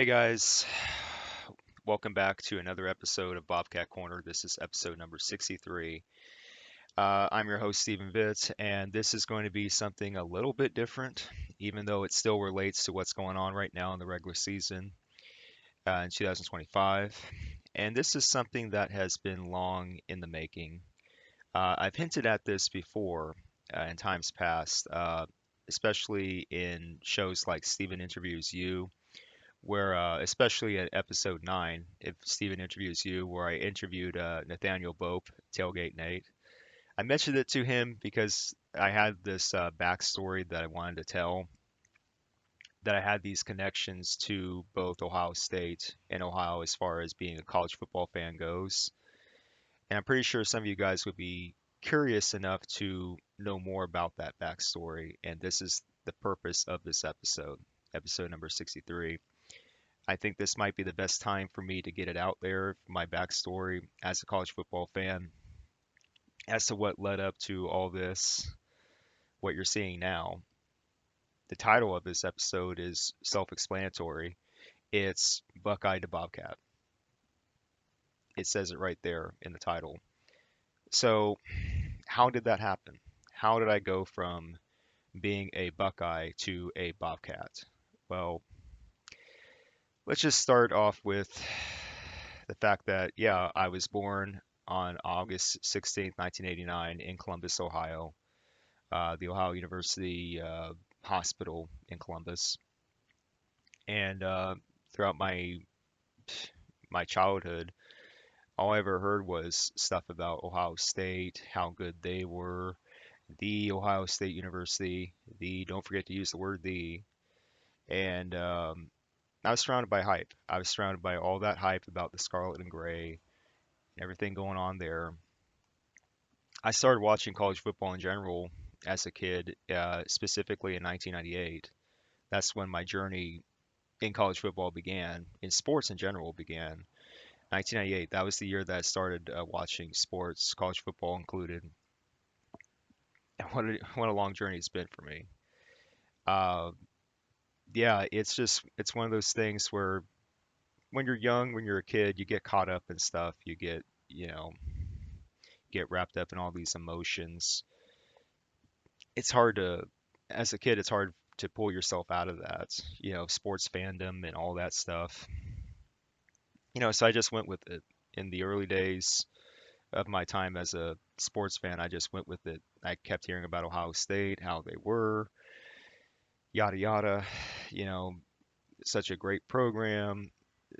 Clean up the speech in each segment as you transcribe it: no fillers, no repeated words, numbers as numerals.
Guys, welcome back to another episode of Bobcat Corner. This is episode number 63. I'm your host, Stephen Vitte, and this is going to be something a little bit different, even though it still relates to what's going on right now in the regular season in 2025. And this is something that has been long in the making. I've hinted at this before in times past, especially in shows like Stephen Interviews You where especially at episode 9, if Steven interviews you, where I interviewed Nathaniel Bope, Tailgate Nate. I mentioned it to him because I had this backstory that I wanted to tell, that I had these connections to both Ohio State and Ohio as far as being a college football fan goes. And I'm pretty sure some of you guys would be curious enough to know more about that backstory. And this is the purpose of this episode, episode number 63. I think this might be the best time for me to get it out there, my backstory as a college football fan, as to what led up to all this, what you're seeing now. The title of this episode is self explanatory. It's Buckeye to Bobcat. It says it right there in the title. So, how did that happen? How did I go from being a Buckeye to a Bobcat? Well, let's just start off with the fact that, yeah, I was born on August 16th, 1989, in Columbus, Ohio, the Ohio University Hospital in Columbus. And throughout my childhood, all I ever heard was stuff about Ohio State, how good they were, the Ohio State University, the, don't forget to use the word the, and I was surrounded by hype. I was surrounded by all that hype about the scarlet and gray, everything going on there. I started watching college football in general as a kid, specifically in 1998. That's when my journey in college football began, in sports in general began. 1998, that was the year that I started watching sports, college football included. And what a long journey it's been for me. Uh, yeah, it's one of those things where when you're young, when you're a kid, you get caught up in stuff. You get, get wrapped up in all these emotions. It's hard to, as a kid, it's hard to pull yourself out of that, sports fandom and all that stuff. So I just went with it. In the early days of my time as a sports fan, I just went with it. I kept hearing about Ohio State, how they were, yada yada, you know, such a great program.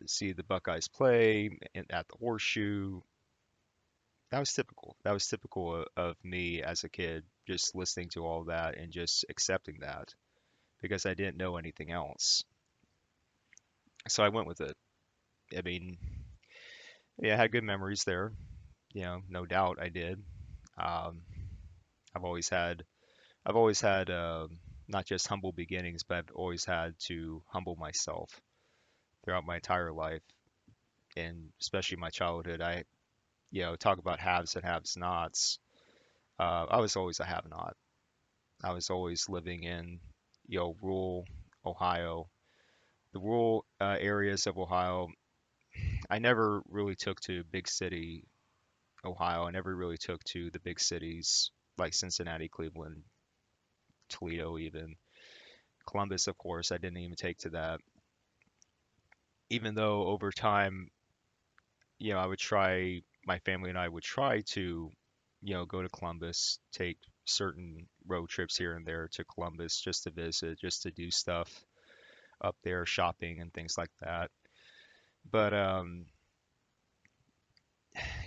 See the Buckeyes play at the Horseshoe. That was typical. That was typical of me as a kid, just listening to all that and just accepting that because I didn't know anything else. So I went with it. I mean, yeah, I had good memories there. No doubt I did. Um, I've always had, I've always had not just humble beginnings, but I've always had to humble myself throughout my entire life, and especially my childhood. Talk about haves and haves nots. I was always a have not. I was always living in, rural Ohio. The rural areas of Ohio, I never really took to big city Ohio. I never really took to the big cities like Cincinnati, Cleveland, Toledo, even Columbus, of course. I didn't even take to that. Even though over time, I would try, my family and I would try to, go to Columbus, take certain road trips here and there to Columbus just to visit, just to do stuff up there, shopping and things like that. But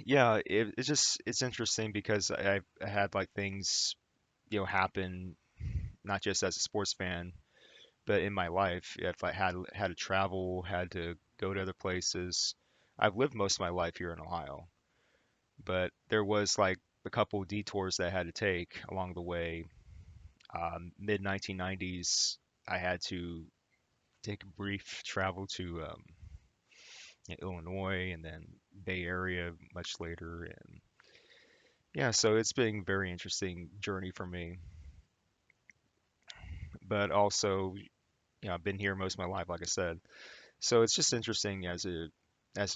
yeah, it's interesting because I had like things, happen not just as a sports fan, but in my life, if I had to travel, had to go to other places. I've lived most of my life here in Ohio, but there was like a couple detours that I had to take along the way. Mid 1990s, I had to take a brief travel to Illinois and then Bay Area much later, and yeah, so it's been a very interesting journey for me. But also, I've been here most of my life, like I said. So it's just interesting as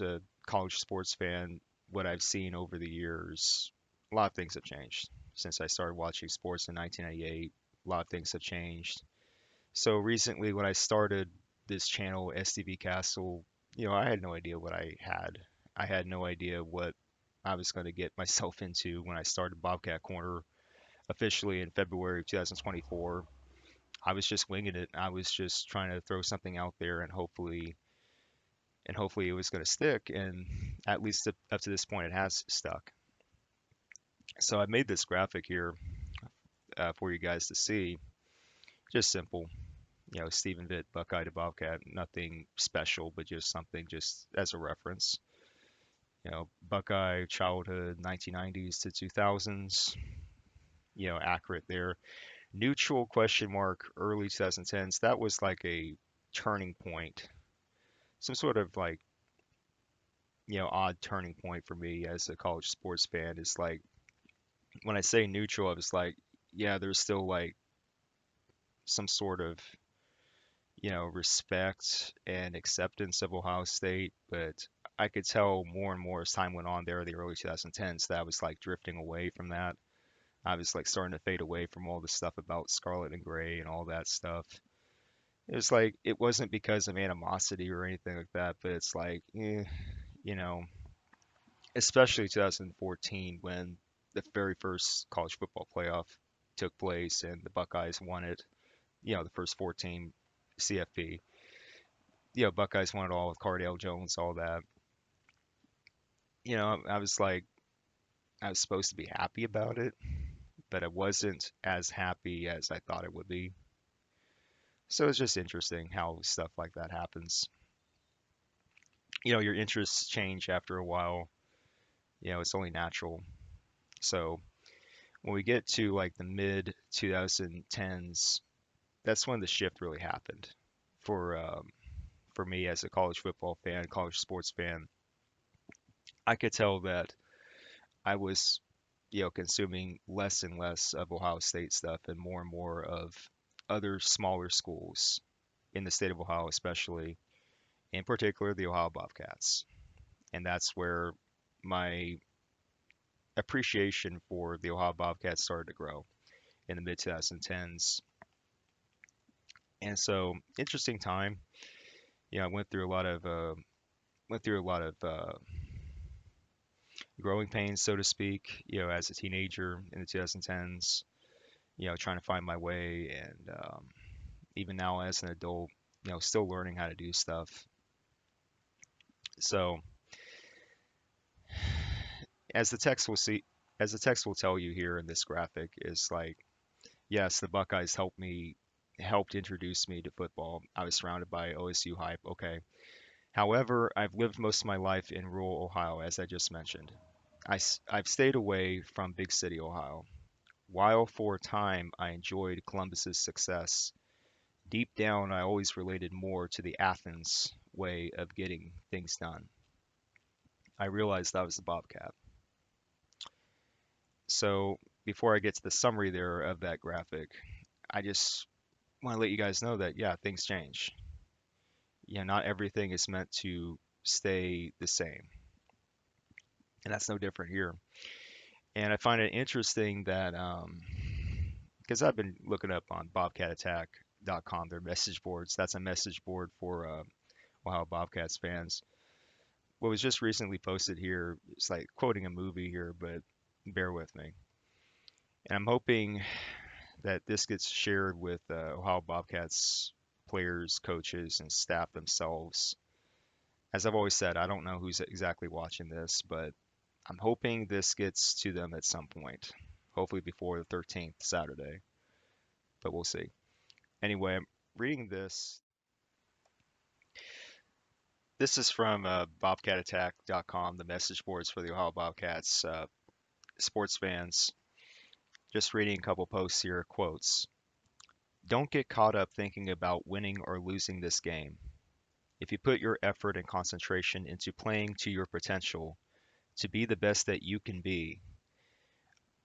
a college sports fan, what I've seen over the years. A lot of things have changed since I started watching sports in 1998. A lot of things have changed. So recently, when I started this channel, STV Castle, I had no idea what I had. I had no idea what I was going to get myself into when I started Bobcat Corner officially in February of 2024. I was just winging it. I was just trying to throw something out there and hopefully it was going to stick. And at least up to this point, it has stuck. So I made this graphic here for you guys to see. Just simple, Stephen Vitt, Buckeye to Bobcat, nothing special, but just something just as a reference. Buckeye childhood, 1990s to 2000s, accurate there. Neutral question mark, early 2010s. That was like a turning point, some sort of like, odd turning point for me as a college sports fan. Is like when I say neutral, I was like, yeah, there's still like some sort of, respect and acceptance of Ohio State, but I could tell more and more as time went on there, the early 2010s, that I was like drifting away from that. I was like starting to fade away from all the stuff about Scarlet and Gray and all that stuff. It was like it wasn't because of animosity or anything like that, but it's like, you know, especially 2014 when the very first college football playoff took place and the Buckeyes won it. The first 14 CFP. Buckeyes won it all with Cardale Jones, all that. I was like, I was supposed to be happy about it, but I wasn't as happy as I thought it would be. So it's just interesting how stuff like that happens. Your interests change after a while. It's only natural. So when we get to like the mid 2010s, that's when the shift really happened for for me as a college football fan, college sports fan. I could tell that I was, consuming less and less of Ohio State stuff and more of other smaller schools in the state of Ohio, especially, in particular the Ohio Bobcats. And that's where my appreciation for the Ohio Bobcats started to grow in the mid 2010s. And so, interesting time. I went through a lot of growing pains, so to speak. As a teenager in the 2010s. Trying to find my way, and even now as an adult, still learning how to do stuff. So, as the text will see, as the text will tell you here in this graphic, is like, yes, the Buckeyes helped introduce me to football. I was surrounded by OSU hype. Okay. However, I've lived most of my life in rural Ohio, as I just mentioned. I've stayed away from big city Ohio. While for a time I enjoyed Columbus's success, deep down I always related more to the Athens way of getting things done. I realized I was the Bobcat. So before I get to the summary there of that graphic, I just want to let you guys know that, yeah, things change. Not everything is meant to stay the same. And that's no different here. And I find it interesting that, because I've been looking up on bobcatattack.com, their message boards. That's a message board for Ohio Bobcats fans. What was just recently posted here, it's like quoting a movie here, but bear with me. And I'm hoping that this gets shared with Ohio Bobcats players, coaches, and staff themselves. As I've always said, I don't know who's exactly watching this, but I'm hoping this gets to them at some point. Hopefully before the 13th, Saturday, but we'll see. Anyway, I'm reading this. This is from bobcatattack.com, the message boards for the Ohio Bobcats sports fans. Just reading a couple posts here, quotes. Don't get caught up thinking about winning or losing this game. If you put your effort and concentration into playing to your potential, to be the best that you can be,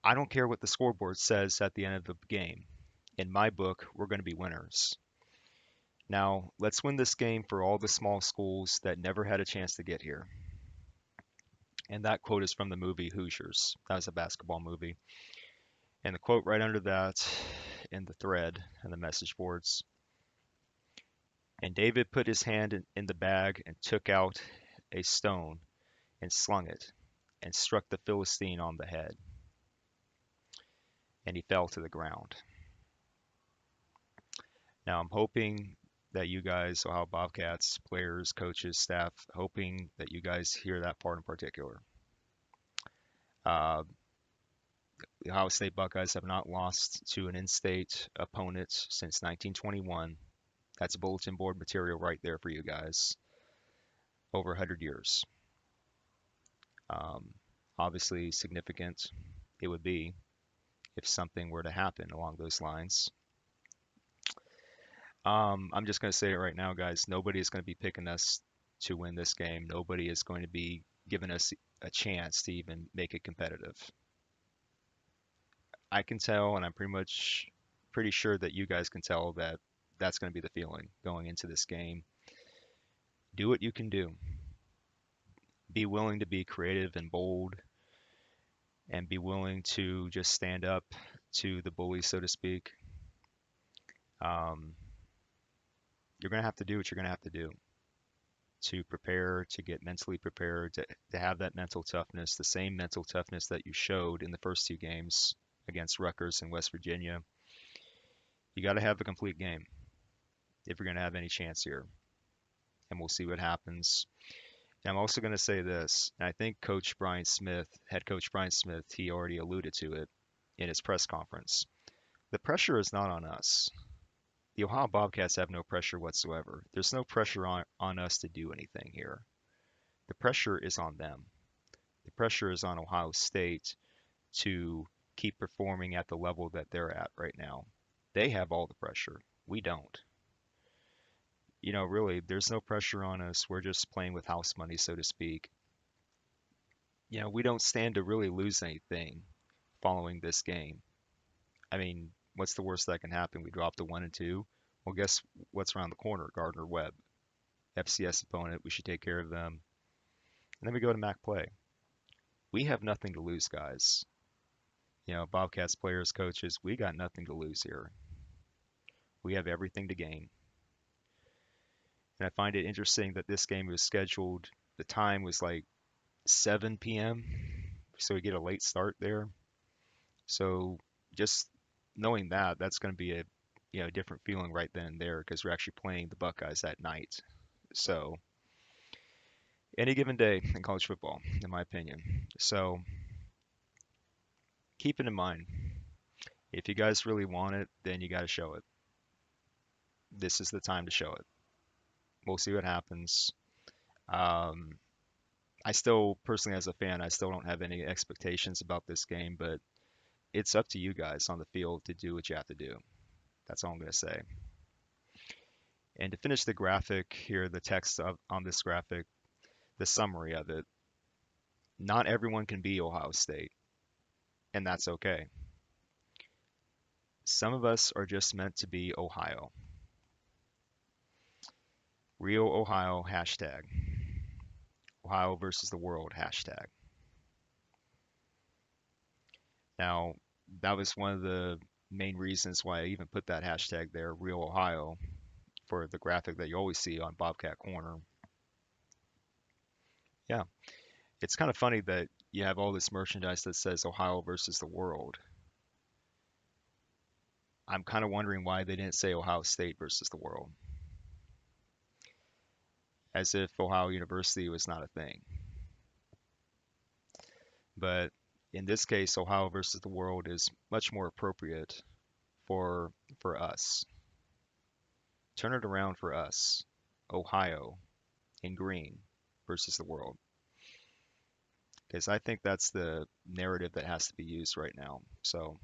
I don't care what the scoreboard says at the end of the game. In my book, we're going to be winners. Now, let's win this game for all the small schools that never had a chance to get here. And that quote is from the movie Hoosiers. That was a basketball movie. And the quote right under that in the thread and the message boards. And David put his hand in the bag and took out a stone and slung it and struck the Philistine on the head. And he fell to the ground. Now, I'm hoping that you guys, Ohio Bobcats, players, coaches, staff, hoping that you guys hear that part in particular. Uh, the Ohio State Buckeyes have not lost to an in-state opponent since 1921. That's bulletin board material right there for you guys. Over 100 years. Um, Obviously, significant it would be if something were to happen along those lines. I'm just going to say it right now, guys. Nobody is going to be picking us to win this game. Nobody is going to be giving us a chance to even make it competitive. I can tell, and I'm pretty sure that you guys can tell that that's going to be the feeling going into this game. Do what you can do. Be willing to be creative and bold, and be willing to just stand up to the bully, so to speak. Um, you're going to have to do what you're going to have to do to prepare, to get mentally prepared, to have that mental toughness, the same mental toughness that you showed in the first two games against Rutgers and West Virginia. You got to have a complete game if you're going to have any chance here. And we'll see what happens. And I'm also going to say this, and I think Coach Brian Smith, head coach Brian Smith, he already alluded to it in his press conference. The pressure is not on us. The Ohio Bobcats have no pressure whatsoever. There's no pressure on us to do anything here. The pressure is on them. The pressure is on Ohio State to keep performing at the level that they're at right now. They have all the pressure. We don't. Really, there's no pressure on us. We're just playing with house money, so to speak. We don't stand to really lose anything following this game. I mean, what's the worst that can happen? We drop to 1-2. Well, guess what's around the corner? Gardner Webb, FCS opponent. We should take care of them. And then we go to MAC play. We have nothing to lose, guys. Bobcats players, coaches, we got nothing to lose here. We have everything to gain. And I find it interesting that this game was scheduled, the time was like 7 p.m. So we get a late start there. So just knowing that, that's going to be a different feeling right then and there because we're actually playing the Buckeyes at night. So any given day in college football, in my opinion. So keep it in mind. If you guys really want it, then you got to show it. This is the time to show it. We'll see what happens. Um, I still, personally, as a fan, I still don't have any expectations about this game, but it's up to you guys on the field to do what you have to do. That's all I'm going to say. And to finish the graphic here, the text on this graphic, the summary of it, not everyone can be Ohio State, and that's okay. Some of us are just meant to be Ohio. Real Ohio hashtag. Ohio versus the world hashtag. Now, that was one of the main reasons why I even put that hashtag there, Real Ohio, for the graphic that you always see on Bobcat Corner. Yeah, it's kind of funny that you have all this merchandise that says Ohio versus the world. I'm kind of wondering why they didn't say Ohio State versus the world, as if Ohio University was not a thing. But in this case, Ohio versus the world is much more appropriate for us. Turn it around for us. Ohio in green versus the world. Because I think that's the narrative that has to be used right now. So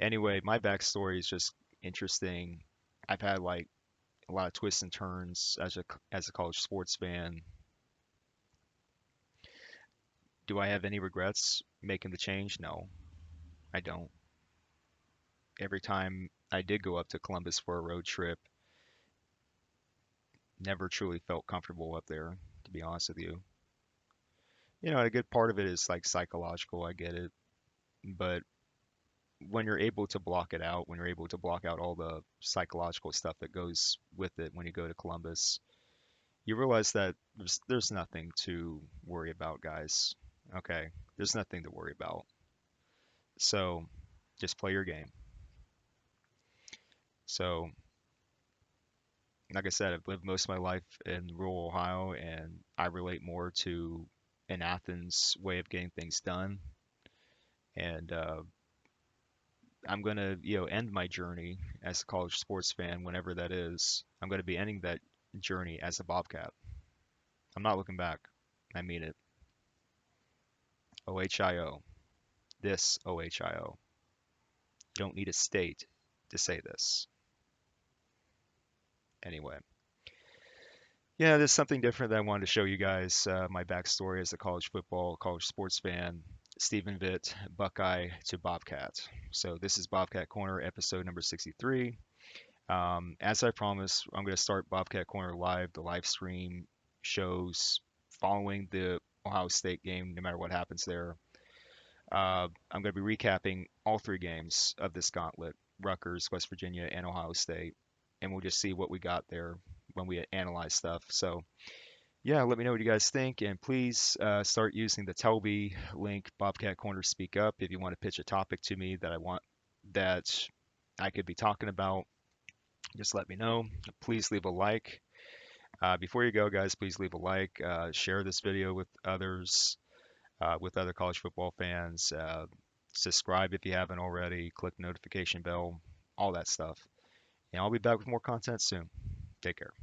anyway, my backstory is just interesting. I've had like a lot of twists and turns as a college sports fan. Do I have any regrets making the change? No, I don't. Every time I did go up to Columbus for a road trip, Never truly felt comfortable up there, to be honest with you. A good part of it is like psychological, I get it, but when you're able to block it out, when you're able to block out all the psychological stuff that goes with it when you go to Columbus, you realize that there's nothing to worry about, guys. Okay, there's nothing to worry about. So just play your game. So, like I said, I've lived most of my life in rural Ohio, and I relate more to an Athens way of getting things done. And I'm gonna, end my journey as a college sports fan, whenever that is. I'm gonna be ending that journey as a Bobcat. I'm not looking back. I mean it. OHIO. This OHIO. You don't need a state to say this. Anyway, yeah, there's something different that I wanted to show you guys. My backstory as a college football, college sports fan. Stephen Vitte, Buckeye to Bobcat. So this is Bobcat Corner, episode number 63. As I promised, I'm going to start Bobcat Corner live, the live stream shows following the Ohio State game, no matter what happens there. I'm going to be recapping all three games of this gauntlet: Rutgers, West Virginia, and Ohio State. And we'll just see what we got there when we analyze stuff. So, yeah, let me know what you guys think. And please start using the Telby link, Bobcat Corner Speak Up, if you want to pitch a topic to me that I could be talking about. Just let me know. Please leave a like. Before you go, guys, please leave a like. Share this video with others, with other college football fans. Subscribe if you haven't already. Click the notification bell, all that stuff. And I'll be back with more content soon. Take care.